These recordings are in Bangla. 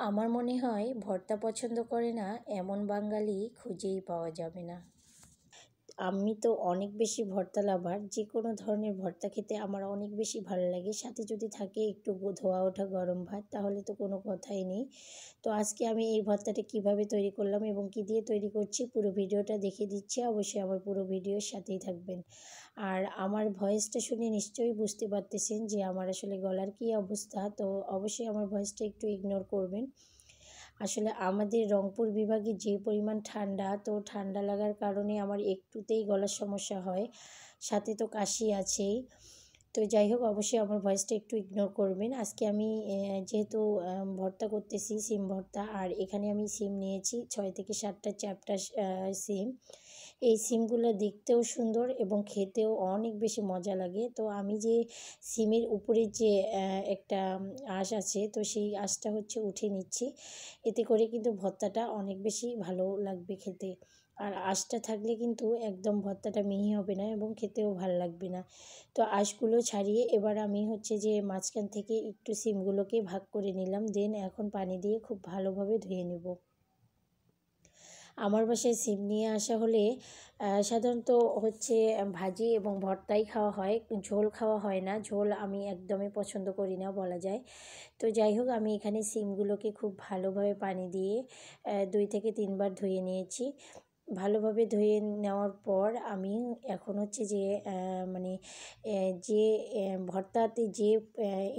আমার মনে হয় ভর্তা পছন্দ করে না এমন বাঙালি খুঁজেই পাওয়া যাবে না। আমি তো অনেক বেশি ভর্তা লাভার। যে কোনো ধরনের ভর্তা খেতে আমার অনেক বেশি ভালো লাগে। সাথে যদি থাকে একটু ধোয়া ওঠা গরম ভাত তাহলে তো কোনো কথাই নেই। তো আজকে আমি এই ভর্তাটা কিভাবে তৈরি করলাম এবং কী দিয়ে তৈরি করছি পুরো ভিডিওটা দেখিয়ে দিচ্ছি। অবশ্যই আমার পুরো ভিডিওর সাথেই থাকবেন। আর আমার ভয়েসটা শুনে নিশ্চয়ই বুঝতে পারতেছেন যে আমার আসলে গলার কী অবস্থা। তো অবশ্যই আমার ভয়েসটা একটু ইগনোর করবেন। আসলে আমাদের রংপুর বিভাগে যে পরিমাণ ঠান্ডা, তো ঠান্ডা লাগার কারণে আমার একটুতেই গলার সমস্যা হয়, সাথে তো কাশি আছেই। তো যাই হোক, অবশ্যই আমার ভয়েসটা একটু ইগনোর করবেন। আজকে আমি যেহেতু ভর্তা করতেছি সিম ভর্তা, আর এখানে আমি সিম নিয়েছি 6 থেকে 7টা চ্যাপ্টা সিম। এই সিমগুলো দেখতেও সুন্দর এবং খেতেও অনেক বেশি মজা লাগে। তো আমি যে সিমের উপরে যে একটা আঁশ আছে, তো সেই আঁশটা হচ্ছে উঠিয়ে নিচ্ছি। এতে করে কিন্তু ভর্তাটা অনেক বেশি ভালো লাগবে খেতে। আর আঁশটা থাকলে কিন্তু একদম ভর্তাটা মিহি হবে না এবং খেতেও ভালো লাগবে না। তো আঁশগুলো ছাড়িয়ে এবার আমি হচ্ছে যে মাঝখান থেকে একটু সিমগুলোকে ভাগ করে নিলাম। দেন এখন পানি দিয়ে খুব ভালোভাবে ধুয়ে নেব। আমার বাসায় সিম নিয়ে আসা হলে সাধারণত হচ্ছে ভাজি এবং ভর্তাই খাওয়া হয়, ঝোল খাওয়া হয় না। ঝোল আমি একদমই পছন্দ করি না বলা যায়। তো যাই হোক, আমি এখানে সিমগুলোকে খুব ভালোভাবে পানি দিয়ে 2 থেকে 3 বার ধুয়ে নিয়েছি। ভালোভাবে ধুয়ে নেওয়ার পর আমি এখন হচ্ছে যে মানে যে ভর্তাতে যে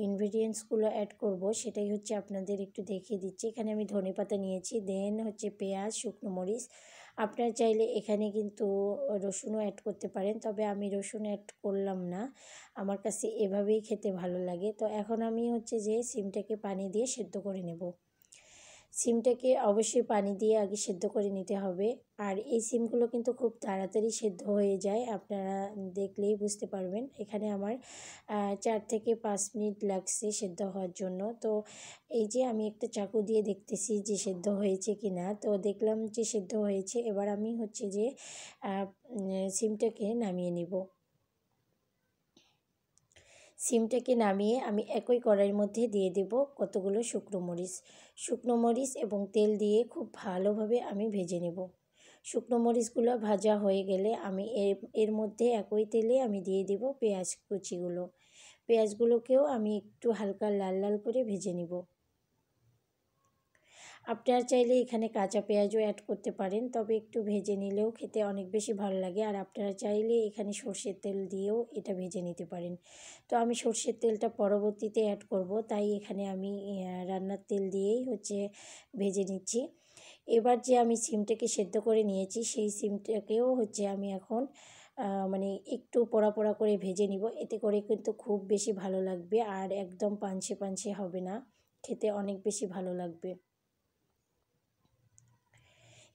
ইনগ্রিডিয়েন্টসগুলো অ্যাড করব সেটাই হচ্ছে আপনাদের একটু দেখিয়ে দিচ্ছি। এখানে আমি ধনেপাতা নিয়েছি, দেন হচ্ছে পেঁয়াজ, শুকনো মরিচ। আপনারা চাইলে এখানে কিন্তু রসুনও অ্যাড করতে পারেন, তবে আমি রসুন অ্যাড করলাম না। আমার কাছে এভাবেই খেতে ভালো লাগে। তো এখন আমি হচ্ছে যে সিমটাকে পানি দিয়ে সেদ্ধ করে নেব। সিমটাকে অবশ্যই পানি দিয়ে আগে সেদ্ধ করে নিতে হবে। আর এই সিমগুলো কিন্তু খুব তাড়াতাড়ি সেদ্ধ হয়ে যায়, আপনারা দেখলেই বুঝতে পারবেন। এখানে আমার 4 থেকে 5 মিনিট লাগছে সেদ্ধ হওয়ার জন্য। তো এই যে আমি একটা চাকু দিয়ে দেখতেছি যে সেদ্ধ হয়েছে কি না। তো দেখলাম যে সেদ্ধ হয়েছে। এবার আমি হচ্ছে যে সিমটাকে নামিয়ে নিব। সিমটাকে নামিয়ে আমি একই কড়াইয়ের মধ্যে দিয়ে দেব কতগুলো শুকনো মরিচ। শুকনো মরিচ এবং তেল দিয়ে খুব ভালোভাবে আমি ভেজে নেব। শুকনো মরিচগুলো ভাজা হয়ে গেলে আমি এর মধ্যে একই তেলে আমি দিয়ে দেব পেঁয়াজ কুচিগুলো। পেঁয়াজগুলোকেও আমি একটু হালকা লাল লাল করে ভেজে নিব। আপনারা চাইলে এখানে কাঁচা পেঁয়াজও অ্যাড করতে পারেন, তবে একটু ভেজে নিলেও খেতে অনেক বেশি ভালো লাগে। আর আপনারা চাইলে এখানে সর্ষের তেল দিয়েও এটা ভেজে নিতে পারেন। তো আমি সর্ষের তেলটা পরবর্তীতে অ্যাড করব, তাই এখানে আমি রান্নার তেল দিয়েই হচ্ছে ভেজে নিচ্ছি। এবার যে আমি সিমটাকে সেদ্ধ করে নিয়েছি সেই সিমটাকেও হচ্ছে আমি এখন মানে একটু পোড়া পোড়া করে ভেজে নিব। এতে করে কিন্তু খুব বেশি ভালো লাগবে আর একদম পানসে পানসে হবে না, খেতে অনেক বেশি ভালো লাগবে।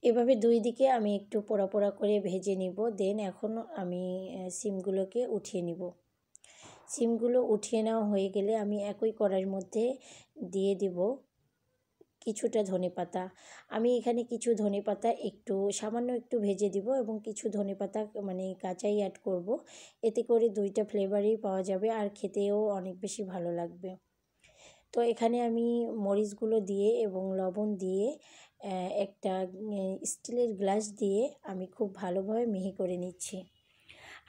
এভাবে 2 দিকে আমি একটু পোড়া পোড়া করে ভেজে নিব। দেন এখন আমি সিমগুলোকে উঠিয়ে নিব। সিমগুলো উঠিয়ে নেওয়া হয়ে গেলে আমি একই কড়াইয়ের মধ্যে দিয়ে দিব কিছুটা ধনেপাতা। আমি এখানে কিছু ধনেপাতা একটু সামান্য একটু ভেজে দিব এবং কিছু ধনেপাতা মানে কাঁচাই অ্যাড করব। এতে করে 2টা ফ্লেভারই পাওয়া যাবে আর খেতেও অনেক বেশি ভালো লাগবে। তো এখানে আমি মরিচগুলো দিয়ে এবং লবণ দিয়ে একটা স্টিলের গ্লাস দিয়ে আমি খুব ভালোভাবে মিহি করে নিচ্ছি।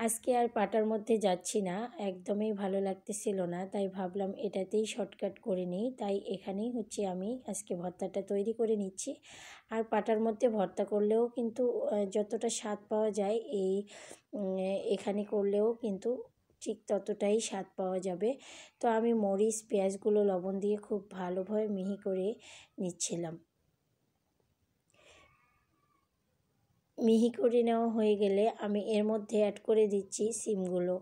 আজকে আর পাটার মধ্যে যাচ্ছি না, একদমই ভালো লাগতেছিল না, তাই ভাবলাম এটাতেই শর্টকাট করে নিই। তাই এখানেই হচ্ছে আমি আজকে ভর্তাটা তৈরি করে নিচ্ছি। আর পাটার মধ্যে ভর্তা করলেও কিন্তু যতটা স্বাদ পাওয়া যায় এখানে করলেও কিন্তু ঠিক ততটাই স্বাদ পাওয়া যাবে। তো আমি মরিচ পেঁয়াজগুলো লবণ দিয়ে খুব ভালোভাবে মিহি করে নিচ্ছিলাম। মিহি করে নেওয়া হয়ে গেলে আমি এর মধ্যে অ্যাড করে দিচ্ছি সিমগুলো।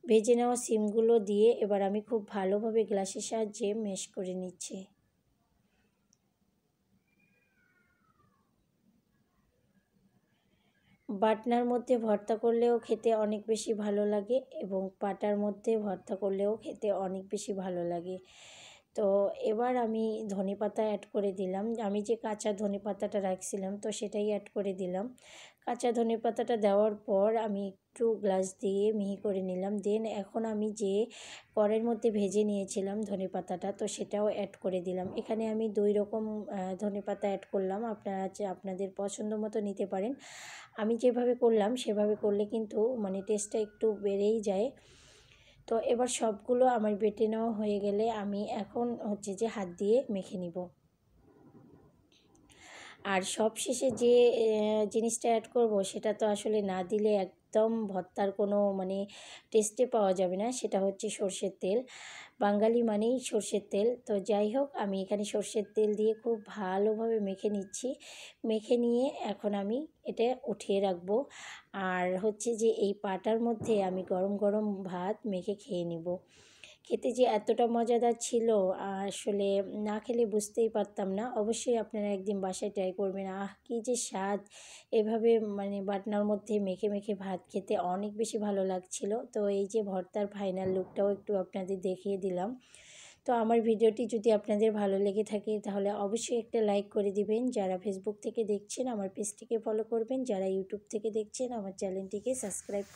ভেজে নেওয়া সিমগুলো দিয়ে এবার আমি খুব ভালোভাবে গ্লাসের সাহায্যে ম্যাশ করে নিচ্ছি। বাটনার মধ্যে ভর্তা করলেও খেতে অনেক বেশি ভালো লাগে এবং পাটার মধ্যে ভর্তা করলেও খেতে অনেক বেশি ভালো লাগে। তো এবার আমি ধনেপাতা অ্যাড করে দিলাম। আমি যে কাঁচা ধনেপাতাটা রাখছিলাম তো সেটাই অ্যাড করে দিলাম। কাঁচা ধনেপাতাটা দেওয়ার পর আমি একটু গ্লাস দিয়ে মিহি করে নিলাম। দেন এখন আমি যে কড়াইয়ের মধ্যে ভেজে নিয়েছিলাম ধনেপাতাটা তো সেটাও অ্যাড করে দিলাম। এখানে আমি 2 রকম ধনেপাতা অ্যাড করলাম। আপনারা আপনাদের পছন্দ মতো নিতে পারেন। আমি যেভাবে করলাম সেভাবে করলে কিন্তু মানে টেস্টটা একটু বেড়েই যায়। তো এবার সবগুলো আমার বেটে নেওয়া হয়ে গেলে আমি এখন হচ্ছে যে হাত দিয়ে মেখে নিব। আর সবশেষে যে জিনিসটা অ্যাড করব সেটা তো আসলে না দিলে একদম ভর্তার কোনো মানে টেস্টে পাওয়া যাবে না, সেটা হচ্ছে সরষের তেল। বাঙালি মানেই সরষের তেল। তো যাই হোক আমি এখানে সরষের তেল দিয়ে খুব ভালোভাবে মেখে নিচ্ছি। মেখে নিয়ে এখন আমি এটা উঠিয়ে রাখবো। আর হচ্ছে যে এই পাটার মধ্যে আমি গরম গরম ভাত মেখে খেয়ে নিব। খেতে যে এতটা মজাদার ছিল আসলে না খেলে বুঝতেই পারতাম না। অবশ্যই আপনারা একদিন বাসায় ট্রাই করবেন। কী যে স্বাদ! এভাবে মানে বাটনার মধ্যে মেখে মেখে ভাত খেতে অনেক বেশি ভালো লাগছিল। তো এই যে ভর্তার ফাইনাল লুকটাও একটু আপনাদের দেখিয়ে দিলাম। তো আমার ভিডিওটি যদি আপনাদের ভালো লেগে থাকে তাহলে অবশ্যই একটা লাইক করে দিবেন। যারা ফেসবুক থেকে দেখছেন আমার পেজটিকে ফলো করবেন, যারা ইউটিউব থেকে দেখছেন আমার চ্যানেলটিকে সাবস্ক্রাইব